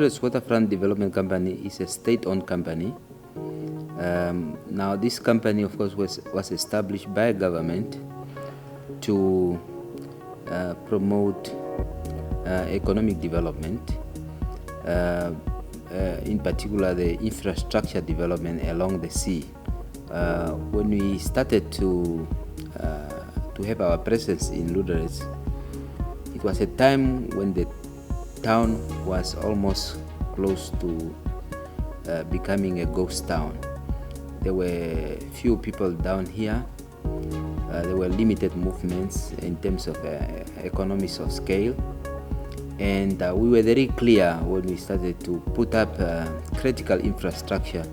Lüderitz Waterfront Development Company is a state-owned company. Now, this company, of course, was established by government to promote economic development, in particular the infrastructure development along the sea. When we started to have our presence in Lüderitz, it was a time when the town was almost close to becoming a ghost town. There were few people down here. There were limited movements in terms of economies of scale, and we were very clear when we started to put up critical infrastructure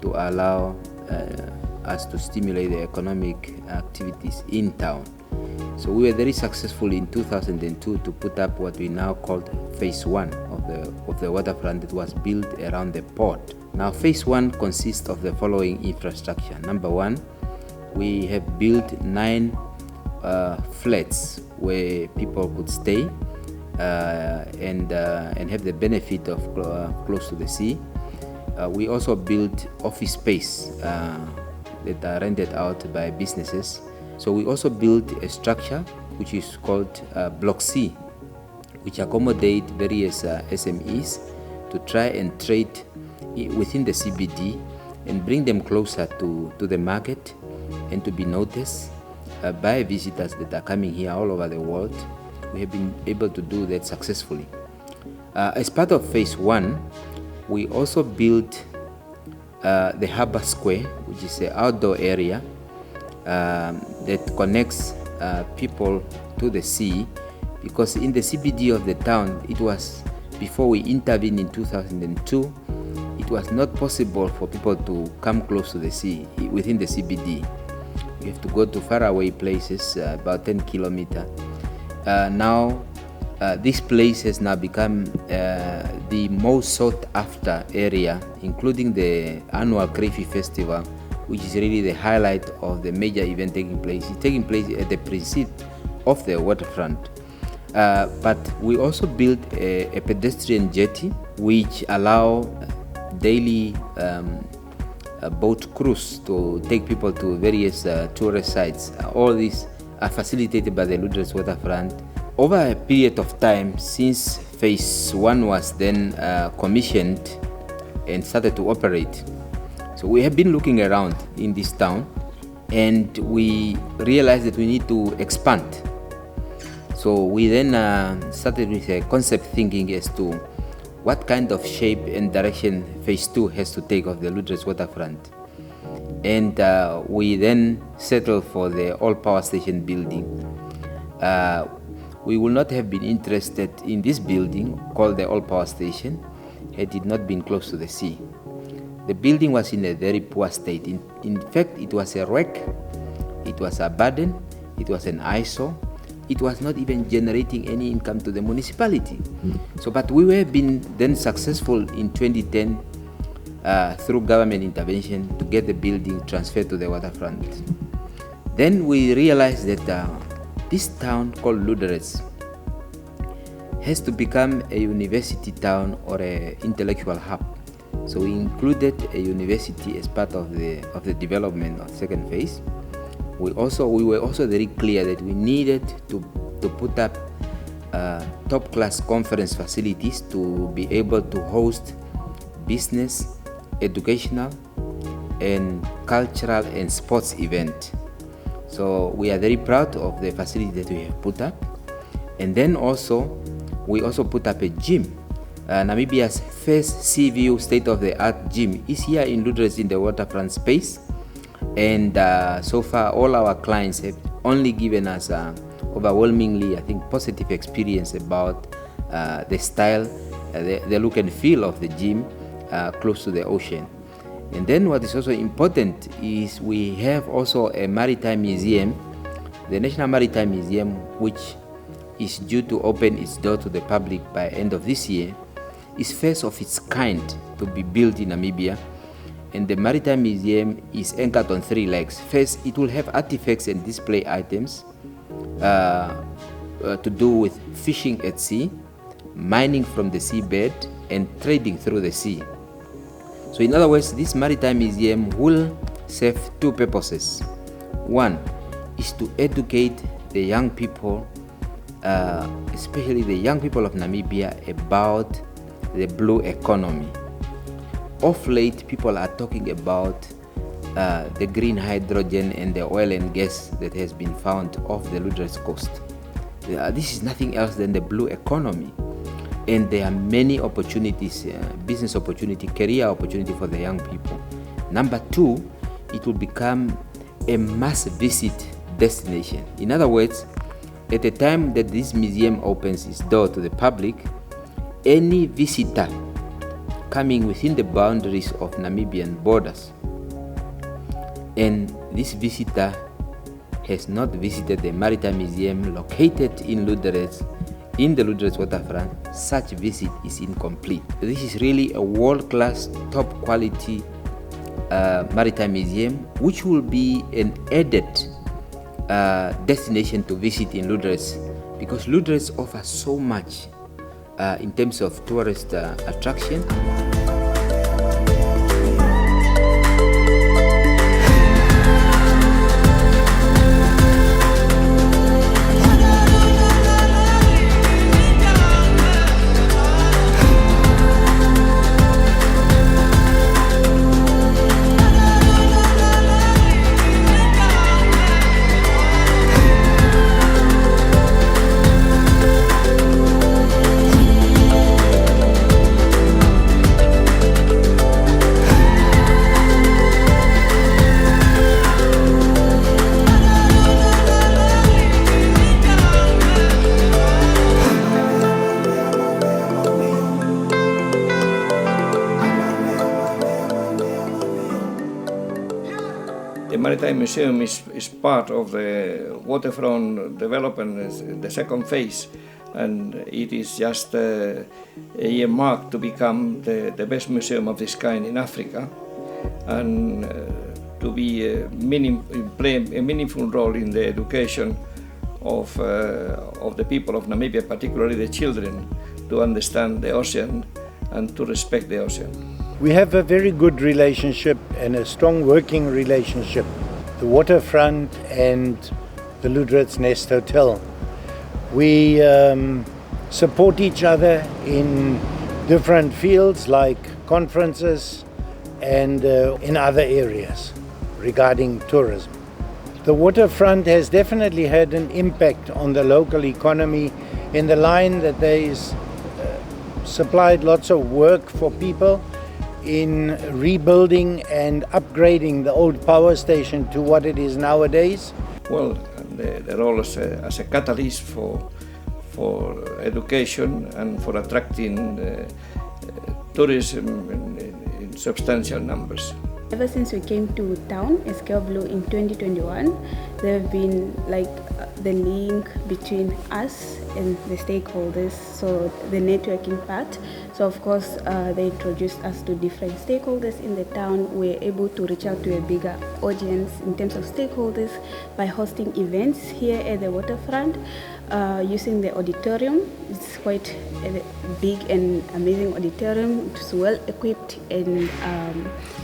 to allow us to stimulate the economic activities in town. So we were very successful in 2002 to put up what we now called phase 1 of the waterfront that was built around the port. Now, phase 1 consists of the following infrastructure. Number 1, we have built 9 flats where people could stay and have the benefit of close to the sea. We also built office space that are rented out by businesses. So we also built a structure which is called Block C, which accommodate various SMEs to try and trade within the CBD and bring them closer to the market and to be noticed by visitors that are coming here all over the world. We have been able to do that successfully. As part of phase 1, we also built the Harbor Square, which is an outdoor area that connects people to the sea, because in the CBD of the town, it was, before we intervened in 2002, it was not possible for people to come close to the sea within the CBD. You have to go to faraway places, about 10 kilometers. Now, this place has now become the most sought after area, including the annual Crayfish Festival, which is really the highlight of the major event taking place. It's taking place at the precinct of the waterfront. But we also built a pedestrian jetty which allow daily boat cruise to take people to various tourist sites. All these are facilitated by the Lüderitz Waterfront. Over a period of time, since phase 1 was then commissioned and started to operate, so we have been looking around in this town, and we realized that we need to expand. So we then started with a concept thinking as to what kind of shape and direction phase 2 has to take of the Lüderitz Waterfront. And we then settled for the old power station building. We would not have been interested in this building called the old power station had it not been close to the sea. The building was in a very poor state. In fact, it was a wreck, it was abandoned, it was an eyesore, it was not even generating any income to the municipality. So, but we were been then successful in 2010 through government intervention to get the building transferred to the waterfront. Then we realized that this town called Lüderitz has to become a university town or an intellectual hub. So we included a university as part of the development of second phase. We were also very clear that we needed to put up top-class conference facilities to be able to host business, educational, and cultural and sports event. So we are very proud of the facility that we have put up. And then we also put up a gym. Namibia's first sea view state-of-the-art gym is here in Lüderitz in the waterfront space. And so far, all our clients have only given us overwhelmingly, I think, positive experience about the style, the look and feel of the gym close to the ocean. And then what is also important is we have also a maritime museum, the National Maritime Museum, which is due to open its door to the public by end of this year. Is first of its kind to be built in Namibia, and the Maritime Museum is anchored on 3 legs. First, it will have artifacts and display items to do with fishing at sea, mining from the seabed, and trading through the sea. So in other words, this maritime museum will serve two purposes. One is to educate the young people, especially the young people of Namibia, about the blue economy. Of late, people are talking about the green hydrogen and the oil and gas that has been found off the Lüderitz coast. This is nothing else than the blue economy. And there are many opportunities, business opportunity, career opportunity for the young people. Number two, it will become a mass visit destination. In other words, at the time that this museum opens its door to the public, any visitor coming within the boundaries of Namibian borders, and this visitor has not visited the Maritime Museum located in Lüderitz, in the Lüderitz Waterfront, such visit is incomplete. This is really a world-class, top-quality maritime museum, which will be an added destination to visit in Lüderitz, because Lüderitz offers so much in terms of tourist attraction. The Maritime Museum is part of the waterfront development, the second phase, and it is just a year mark to become the best museum of this kind in Africa, and to be play a meaningful role in the education of the people of Namibia, particularly the children, to understand the ocean and to respect the ocean. We have a very good relationship and a strong working relationship, the waterfront and the Lüderitz Nest Hotel. We support each other in different fields like conferences and in other areas regarding tourism. The waterfront has definitely had an impact on the local economy in the line that there is supplied lots of work for people in rebuilding and upgrading the old power station to what it is nowadays. Well, the role as a catalyst for education and for attracting tourism in substantial numbers. Ever since we came to town as Blue in 2021, there have been the link between us and the stakeholders, so the networking part. So of course they introduced us to different stakeholders in the town. We're able to reach out to a bigger audience in terms of stakeholders by hosting events here at the waterfront, using the auditorium. It's quite a big and amazing auditorium. It's well equipped, and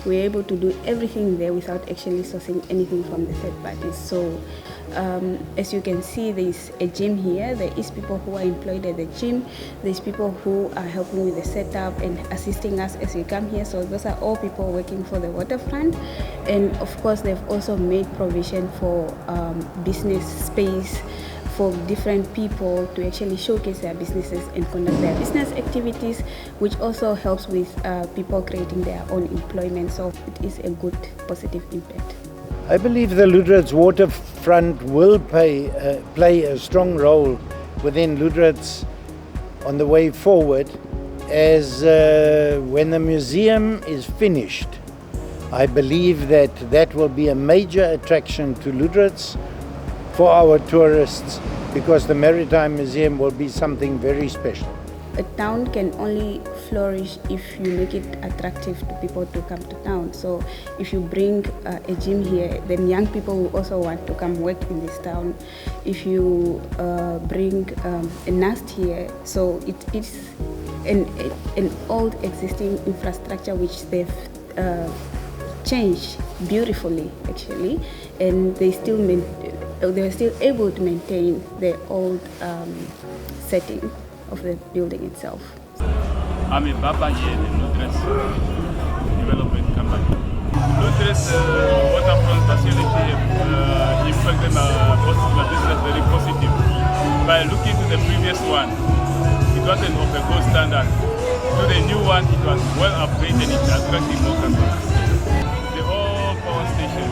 we're able to do everything there without actually sourcing anything from the third parties. So as you can see, there's a gym here. There is people who are employed at the gym. There's people who are helping with the setup and assisting us as we come here. So those are all people working for the waterfront. And of course, they've also made provision for business space for different people to actually showcase their businesses and conduct their business activities, which also helps with people creating their own employment. So it is a good positive impact. I believe the Lüderitz waterfront will play a strong role within Lüderitz on the way forward, as when the museum is finished, I believe that will be a major attraction to Lüderitz for our tourists, because the Maritime Museum will be something very special. A town can only flourish if you make it attractive to people to come to town. So if you bring a gym here, then young people will also want to come work in this town. If you bring a nest here, so it is an old existing infrastructure which they've changed beautifully actually, and they were still able to maintain the old setting of the building itself. I'm in Baba here, the Lüderitz Development Company. Lüderitz Waterfront Facility impacted our business very positive. By looking to the previous one, it wasn't of a good standard. To the new one, it was well upgraded, it attracted more customers. The old power station,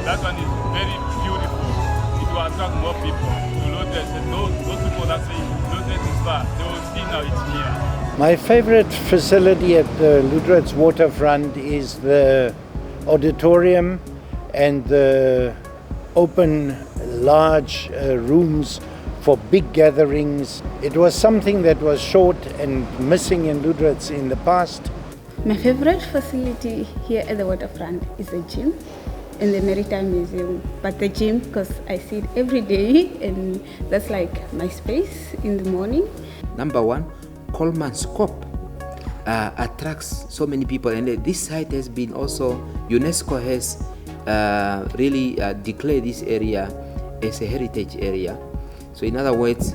that one is very beautiful. It will attract more people to Lüderitz. And those people that say Lüderitz is far, they will see now it's here. My favorite facility at the Lüderitz Waterfront is the auditorium and the open large rooms for big gatherings. It was something that was short and missing in Lüderitz in the past. My favorite facility here at the waterfront is the gym and the Maritime Museum. But the gym, because I see it every day, and that's like my space in the morning. Number one, Coleman's Cop attracts so many people, and this site has been also, UNESCO has really declared this area as a heritage area. So in other words,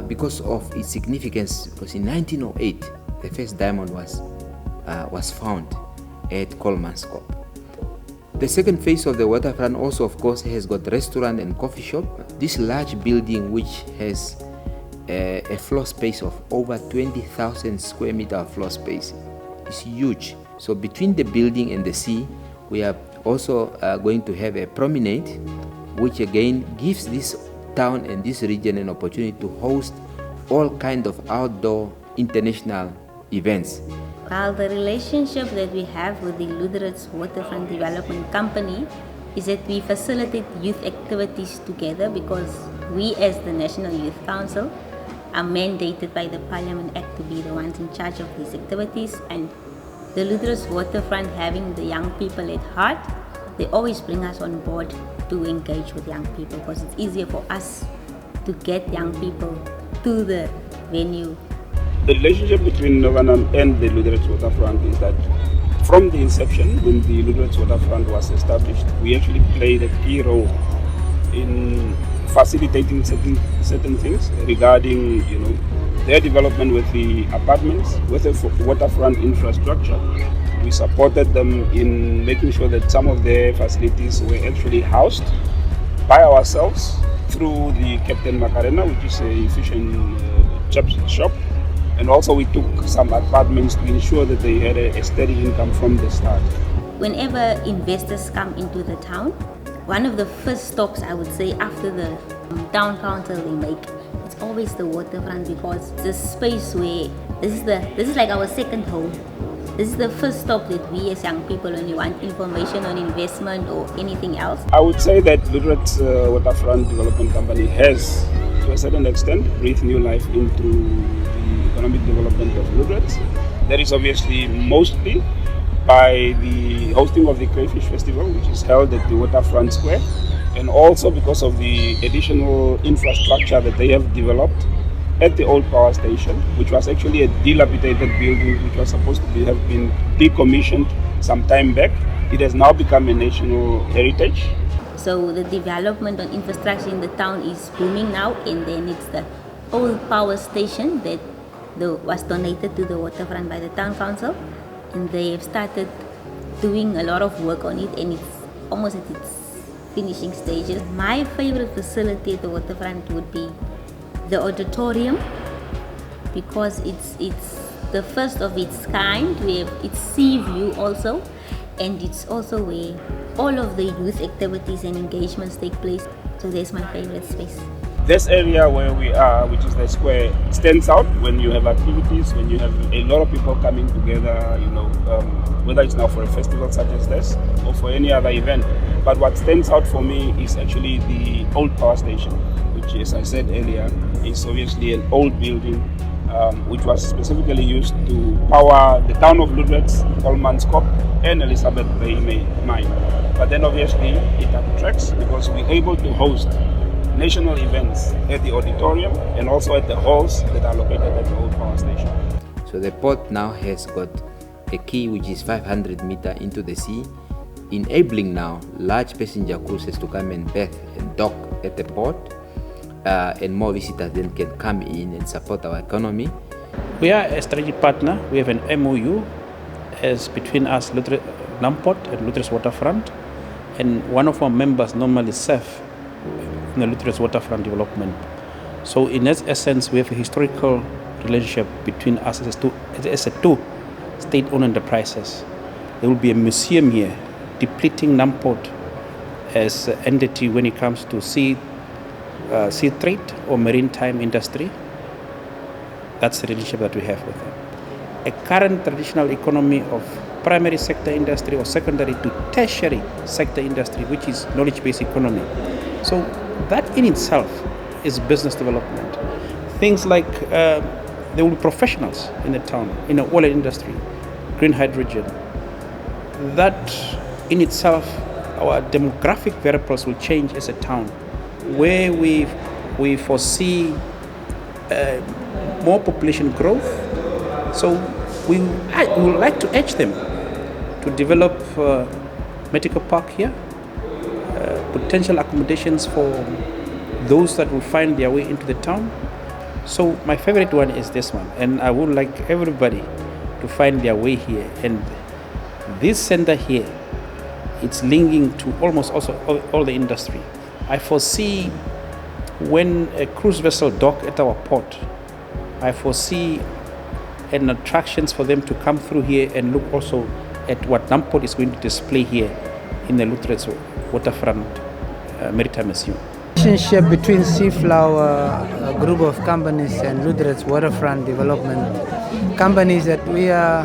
because of its significance, because in 1908 the first diamond was found at Coleman's Cop. The second phase of the waterfront also, of course, has got restaurant and coffee shop. This large building, which has a floor space of over 20,000 square meter of floor space, is huge. So between the building and the sea, we are also going to have a promenade, which again gives this town and this region an opportunity to host all kind of outdoor international events. Well, the relationship that we have with the Lüderitz Waterfront Development Company is that we facilitate youth activities together, because we as the National Youth Council are mandated by the Parliament Act to be the ones in charge of these activities, and the Lüderitz Waterfront, having the young people at heart, they always bring us on board to engage with young people, because it's easier for us to get young people to the venue. The relationship between Novanam and the Lüderitz Waterfront is that from the inception, when the Lüderitz Waterfront was established, we actually played a key role in facilitating certain things regarding, their development with the apartments, with the waterfront infrastructure. We supported them in making sure that some of their facilities were actually housed by ourselves through the Captain Macarena, which is a fish and chips shop. And also we took some apartments to ensure that they had a steady income from the start. Whenever investors come into the town, one of the first stops, I would say, after the town council they make, it's always the waterfront, because it's a space where this is like our second home. This is the first stop that we as young people, when we want information on investment or anything else. I would say that Lüderitz Waterfront Development Company has, to a certain extent, breathed new life into the economic development of Lüderitz. That is obviously mostly by the hosting of the Crayfish Festival, which is held at the Waterfront Square, and also because of the additional infrastructure that they have developed at the old power station, which was actually a dilapidated building which was supposed to have been decommissioned some time back. It has now become a national heritage. So the development on infrastructure in the town is booming now, and then it's the old power station that was donated to the waterfront by the town council, and they have started doing a lot of work on it, and it's almost at its finishing stages. My favorite facility at the waterfront would be the auditorium, because it's the first of its kind. We have its sea view also, and it's also where all of the youth activities and engagements take place. So that's my favorite space. This area where we are, which is the square, stands out when you have activities, when you have a lot of people coming together, whether it's now for a festival such as this or for any other event. But what stands out for me is actually the old power station, which, as I said earlier, is obviously an old building which was specifically used to power the town of Lüderitz, Coleman's Cop, and Elizabeth Bay mine. But then obviously it attracts, because we're able to host national events at the auditorium and also at the halls that are located at the old power station. So the port now has got a quay which is 500 meters into the sea, enabling now large passenger cruises to come and berth and dock at the port, and more visitors then can come in and support our economy. We are a strategic partner. We have an MOU as between us, Namport and Lüderitz Waterfront, and one of our members normally serve in the Lüderitz Waterfront Development. So in that essence, we have a historical relationship between us as two state-owned enterprises. There will be a museum here depicting Namport as an entity when it comes to sea trade or maritime industry. That's the relationship that we have with them. A current traditional economy of primary sector industry or secondary to tertiary sector industry, which is knowledge-based economy. So that in itself is business development. Things like there will be professionals in the town, in the oil industry, green hydrogen. That in itself, our demographic variables will change as a town, where we foresee more population growth. So we would like to urge them to develop medical park here, potential accommodations for those that will find their way into the town. So my favorite one is this one, and I would like everybody to find their way here. And this center here, it's linking to almost also all the industry. I foresee when a cruise vessel dock at our port, I foresee an attractions for them to come through here and look also at what Namport is going to display here in the Lüderitz Waterfront Maritime Museum. Relationship between Seaflower, a group of companies, and Lüderitz Waterfront Development companies, that we are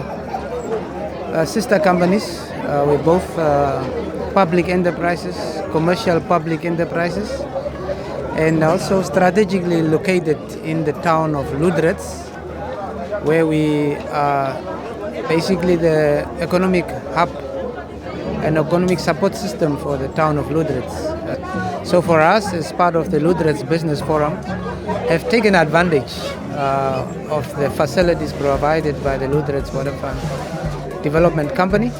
sister companies. We're both public enterprises, commercial public enterprises, and also strategically located in the town of Lüderitz, where we are basically the economic hub and economic support system for the town of Lüderitz. So for us, as part of the Lüderitz Business Forum, have taken advantage of the facilities provided by the Lüderitz Waterfront Development Company,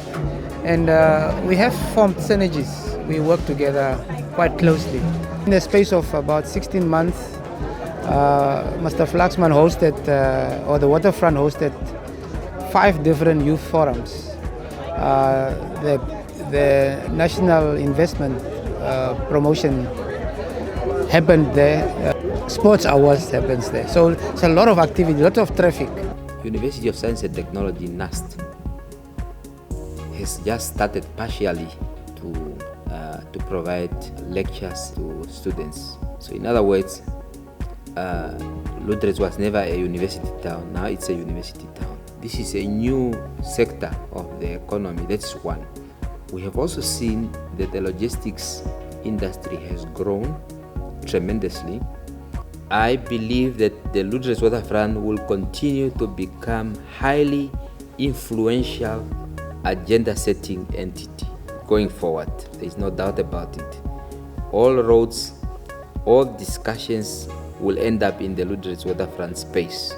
and we have formed synergies. We work together quite closely. In the space of about 16 months, Mr. Flaxman hosted, or the Waterfront hosted, 5 different youth forums. The National Investment Promotion happened there. Sports awards happens there. So it's a lot of activity, a lot of traffic. University of Science and Technology, NUST, has just started partially to provide lectures to students. So in other words, Lüderitz was never a university town. Now it's a university town. This is a new sector of the economy. That's one. We have also seen that the logistics industry has grown tremendously. I believe that the Lüderitz Waterfront will continue to become highly influential agenda-setting entity going forward. There is no doubt about it. All roads, all discussions will end up in the Lüderitz Waterfront space.